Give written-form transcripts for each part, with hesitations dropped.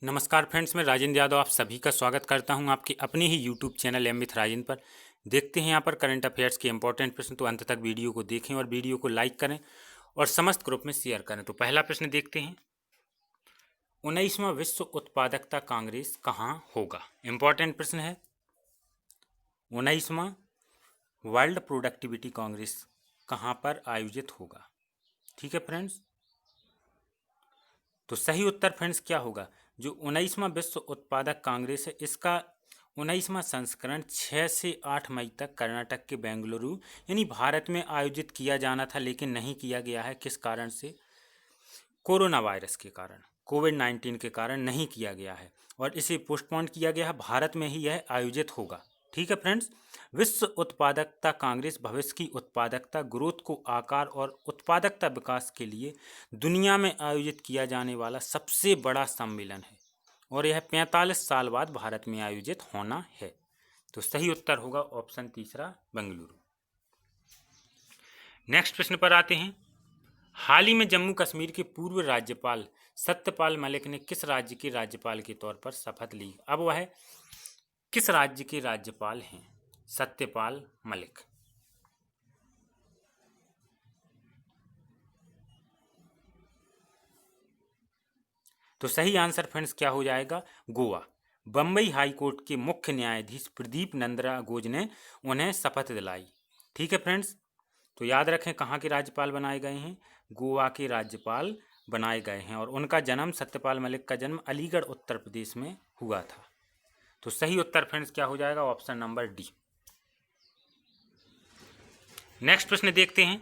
नमस्कार फ्रेंड्स, मैं राजेंद्र यादव आप सभी का स्वागत करता हूं आपके अपने ही YouTube channel M with Rajendra पर। देखते हैं यहां पर करंट अफेयर्स के इंपॉर्टेंट प्रश्न, तो अंत तक वीडियो को देखें और वीडियो को लाइक करें और समस्त ग्रुप में शेयर करें। तो पहला प्रश्न देखते हैं, 19वां विश्व उत्पादकता कांग्रेस कहाँ होगा। इंपॉर्टेंट प्रश्न है, 19वां वर्ल्ड प्रोडक्टिविटी कांग्रेस कहाँ पर आयोजित होगा। ठीक है फ्रेंड्स, तो सही उत्तर फ्रेंड्स क्या होगा, जो 19वां विश्व उत्पादक कांग्रेस है, इसका 19वां संस्करण 6 से 8 मई तक कर्नाटक के बेंगलुरु यानी भारत में आयोजित किया जाना था, लेकिन नहीं किया गया है। किस कारण से? कोरोना वायरस के कारण, कोविड-19 के कारण नहीं किया गया है और इसे पोस्टपोन किया गया है। भारत में ही यह आयोजित होगा। ठीक है फ्रेंड्स, विश्व उत्पादकता कांग्रेस भविष्य की उत्पादकता, ग्रोथ को आकार और उत्पादकता विकास के लिए दुनिया में आयोजित किया जाने वाला सबसे बड़ा सम्मेलन है और यह 45 साल बाद भारत में आयोजित होना है। तो सही उत्तर होगा ऑप्शन तीसरा, बेंगलुरु। नेक्स्ट प्रश्न पर आते हैं, हाल ही में जम्मू कश्मीर के पूर्व राज्यपाल सत्यपाल मलिक ने किस राज्य के राज्यपाल के तौर पर शपथ ली। अब वह किस राज्य के राज्यपाल हैं? सत्यपाल मलिक। तो सही आंसर फ्रेंड्स क्या हो जाएगा? गोवा। बम्बई हाई कोर्ट के मुख्य न्यायाधीश प्रदीप नंद्रा घोष ने उन्हें शपथ दिलाई। ठीक है फ्रेंड्स, तो याद रखें कहाँ के राज्यपाल बनाए गए हैं? गोवा के राज्यपाल बनाए गए हैं और उनका जन्म, सत्यपाल मलिक का जन्म अलीगढ़ उत्तर प्रदेश में हुआ था। तो सही उत्तर फ्रेंड्स क्या हो जाएगा? Option number D. नेक्स्ट प्रश्न देखते हैं,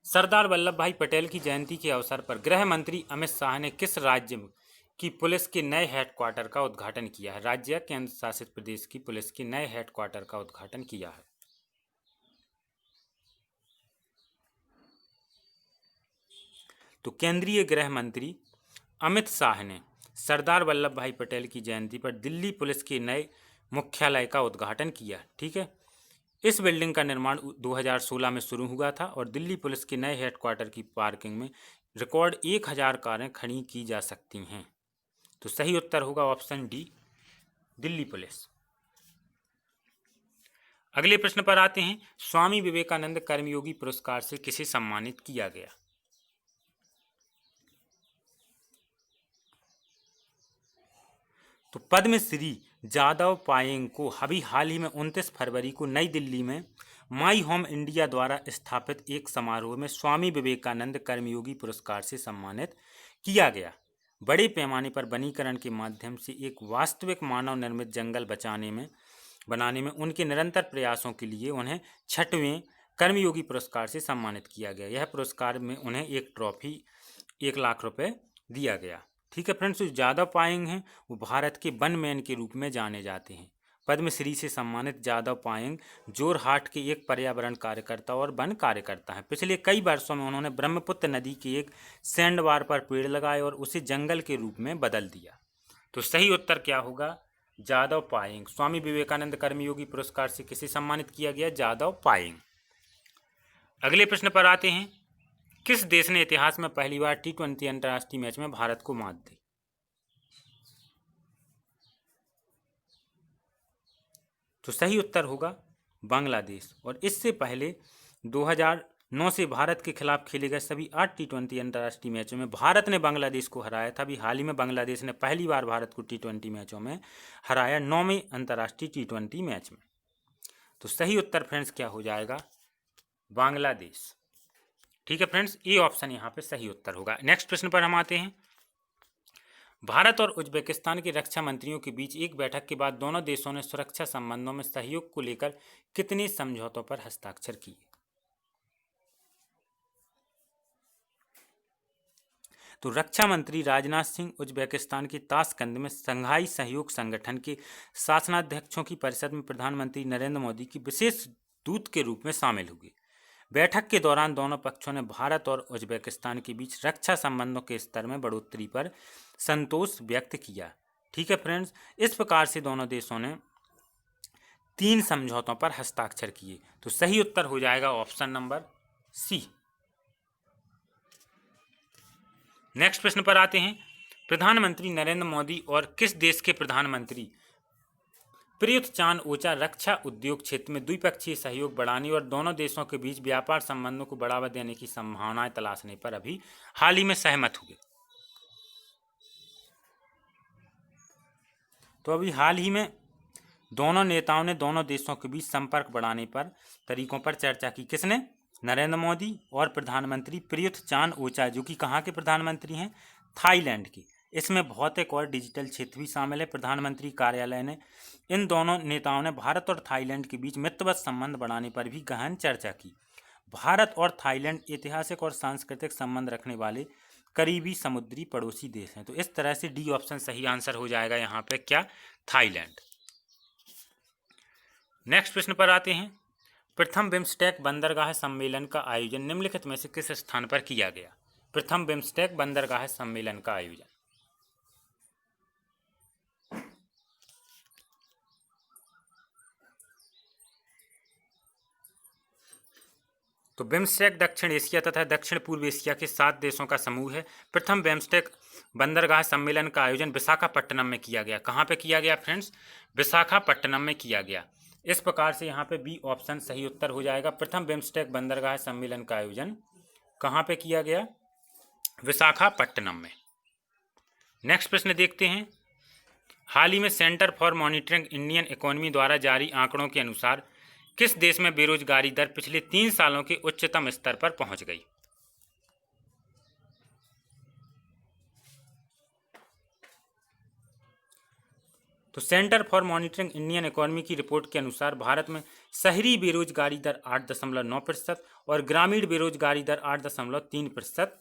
सरदार वल्लभ भाई पटेल की जयंती के अवसर पर गृह मंत्री अमित शाह ने किस राज्य की पुलिस के नए हेडक्वार्टर का उद्घाटन किया है? राज्य या केंद्र शासित प्रदेश की पुलिस के नए हेडक्वार्टर का उद्घाटन किया है? तो केंद्रीय गृह मंत्री अमित शाह ने सरदार वल्लभ भाई पटेल की जयंती पर दिल्ली पुलिस के नए मुख्यालय का उद्घाटन किया। ठीक है, इस बिल्डिंग का निर्माण 2016 में शुरू हुआ था और दिल्ली पुलिस के नए हेडक्वार्टर की पार्किंग में रिकॉर्ड 1000 कारें खड़ी की जा सकती हैं। तो सही उत्तर होगा ऑप्शन डी, दिल्ली पुलिस। अगले प्रश्न पर आते हैं, स्वामी विवेकानंद कर्मयोगी पुरस्कार से किसे सम्मानित किया गया? तो पद्मश्री जादव पायेंग को अभी हाल ही में 29 फरवरी को नई दिल्ली में माई होम इंडिया द्वारा स्थापित एक समारोह में स्वामी विवेकानंद कर्मयोगी पुरस्कार से सम्मानित किया गया। बड़े पैमाने पर वनीकरण के माध्यम से एक वास्तविक मानव निर्मित जंगल बनाने में उनके निरंतर प्रयासों के लिए उन्हें 6वें कर्मयोगी पुरस्कार से सम्मानित किया गया। यह पुरस्कार में उन्हें एक ट्रॉफी, 1,00,000 रुपये दिया गया। ठीक है फ्रेंड्स, जो जादव पायेंग हैं वो भारत के वन मैन के रूप में जाने जाते हैं। पद्मश्री से सम्मानित जादव पायेंग जोरहाट के एक पर्यावरण कार्यकर्ता और वन कार्यकर्ता हैं। पिछले कई वर्षों में उन्होंने ब्रह्मपुत्र नदी के एक सैंडबार पर पेड़ लगाए और उसे जंगल के रूप में बदल दिया। तो सही उत्तर क्या होगा? जादव पायेंग। स्वामी विवेकानंद कर्मयोगी पुरस्कार से किसे सम्मानित किया गया? जादव पायेंग। अगले प्रश्न पर आते हैं, किस देश ने इतिहास में पहली बार T20 अंतर्राष्ट्रीय मैच में भारत को मात दी? तो सही उत्तर होगा बांग्लादेश। और इससे पहले 2009 से भारत के खिलाफ खेले गए सभी 8 T20 अंतर्राष्ट्रीय मैचों में भारत ने बांग्लादेश को हराया था। अभी हाल ही में बांग्लादेश ने पहली बार भारत को T20 मैचों में हराया, 9वें अंतर्राष्ट्रीय T20 मैच में। तो सही उत्तर फ्रेंड्स क्या हो जाएगा? बांग्लादेश। ठीक है फ्रेंड्स, ये ऑप्शन यहाँ पे सही उत्तर होगा। नेक्स्ट प्रश्न पर हम आते हैं, भारत और उज्बेकिस्तान के रक्षा मंत्रियों के बीच एक बैठक के बाद दोनों देशों ने सुरक्षा संबंधों में सहयोग को लेकर कितने समझौतों पर हस्ताक्षर किए? तो रक्षा मंत्री राजनाथ सिंह उज्बेकिस्तान के ताशकंद में शंघाई सहयोग संगठन के शासनाध्यक्षों की परिषद में प्रधानमंत्री नरेंद्र मोदी की विशेष दूत के रूप में शामिल हुए। बैठक के दौरान दोनों पक्षों ने भारत और उज्बेकिस्तान के बीच रक्षा संबंधों के स्तर में बढ़ोतरी पर संतोष व्यक्त किया। ठीक है फ्रेंड्स, इस प्रकार से दोनों देशों ने 3 समझौतों पर हस्ताक्षर किए। तो सही उत्तर हो जाएगा ऑप्शन नंबर सी। नेक्स्ट प्रश्न पर आते हैं, प्रधानमंत्री नरेंद्र मोदी और किस देश के प्रधानमंत्री प्रयुत चान ओचा रक्षा उद्योग क्षेत्र में द्विपक्षीय सहयोग बढ़ाने और दोनों देशों के बीच व्यापार संबंधों को बढ़ावा देने की संभावनाएं तलाशने पर अभी हाल ही में सहमत हुए। तो अभी हाल ही में दोनों नेताओं ने दोनों देशों के बीच संपर्क बढ़ाने पर तरीकों पर चर्चा की। किसने? नरेंद्र मोदी और प्रधानमंत्री प्रयुत चान ओचा, जो कि कहाँ के प्रधानमंत्री हैं? थाईलैंड के। इसमें भौतिक और डिजिटल क्षेत्र भी शामिल है। प्रधानमंत्री कार्यालय ने इन दोनों नेताओं ने भारत और थाईलैंड के बीच मित्रवत संबंध बढ़ाने पर भी गहन चर्चा की। भारत और थाईलैंड ऐतिहासिक और सांस्कृतिक संबंध रखने वाले करीबी समुद्री पड़ोसी देश हैं। तो इस तरह से डी ऑप्शन सही आंसर हो जाएगा यहाँ पे, क्या? थाईलैंड। नेक्स्ट प्रश्न पर आते हैं। प्रथम बिम्स्टेक बंदरगाह सम्मेलन का आयोजन निम्नलिखित में से किस स्थान पर किया गया? प्रथम बिम्स्टेक बंदरगाह सम्मेलन का आयोजन। तो बिम्स्टेक दक्षिण एशिया तथा दक्षिण पूर्व एशिया के 7 देशों का समूह है। प्रथम बिम्स्टेक बंदरगाह सम्मेलन का आयोजन विशाखापट्टनम में किया गया। कहाँ पे किया गया फ्रेंड्स? विशाखापट्टनम में किया गया। इस प्रकार से यहाँ पे बी ऑप्शन सही उत्तर हो जाएगा। प्रथम बिम्स्टेक बंदरगाह सम्मेलन का आयोजन कहाँ पे किया गया? विशाखापट्टनम में। नेक्स्ट प्रश्न देखते हैं। हाल ही में centre for monitoring Indian economy द्वारा जारी आंकड़ों के अनुसार किस देश में बेरोजगारी दर पिछले 3 सालों के उच्चतम स्तर पर पहुंच गई? तो centre for monitoring Indian economy की रिपोर्ट के अनुसार भारत में शहरी बेरोजगारी दर 8.9% और ग्रामीण बेरोजगारी दर 8.3%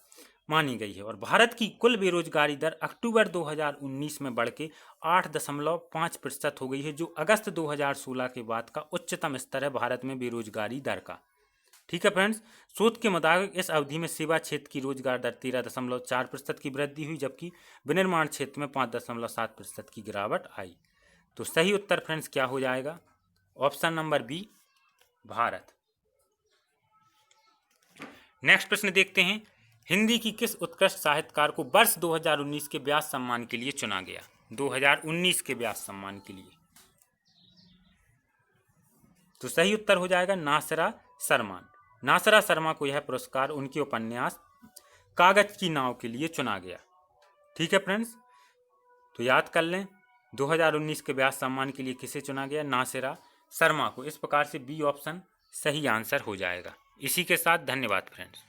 मानी गई है। और भारत की कुल बेरोजगारी दर अक्टूबर 2019 में बढ़ के 8.5% हो गई है, जो अगस्त 2016 के बाद का उच्चतम स्तर है भारत में बेरोजगारी दर का। ठीक है फ्रेंड्स, शोध के मुताबिक इस अवधि में सेवा क्षेत्र की रोजगार दर 13.4% की वृद्धि हुई, जबकि विनिर्माण क्षेत्र में 5.7% की गिरावट आई। तो सही उत्तर फ्रेंड्स क्या हो जाएगा? Option number B, Bharat. Next प्रश्न देखते हैं। हिंदी की किस उत्कृष्ट साहित्यकार को वर्ष 2019 के व्यास सम्मान के लिए चुना गया? 2019 के व्यास सम्मान के लिए। तो सही उत्तर हो जाएगा नासिरा शर्मा। नासिरा शर्मा को यह पुरस्कार उनके उपन्यास कागज की नाव के लिए चुना गया। ठीक है फ्रेंड्स, तो याद कर लें 2019 के व्यास सम्मान के लिए किसे चुना गया? नासिरा शर्मा को। इस प्रकार से बी ऑप्शन सही आंसर हो जाएगा। इसी के साथ धन्यवाद फ्रेंड्स।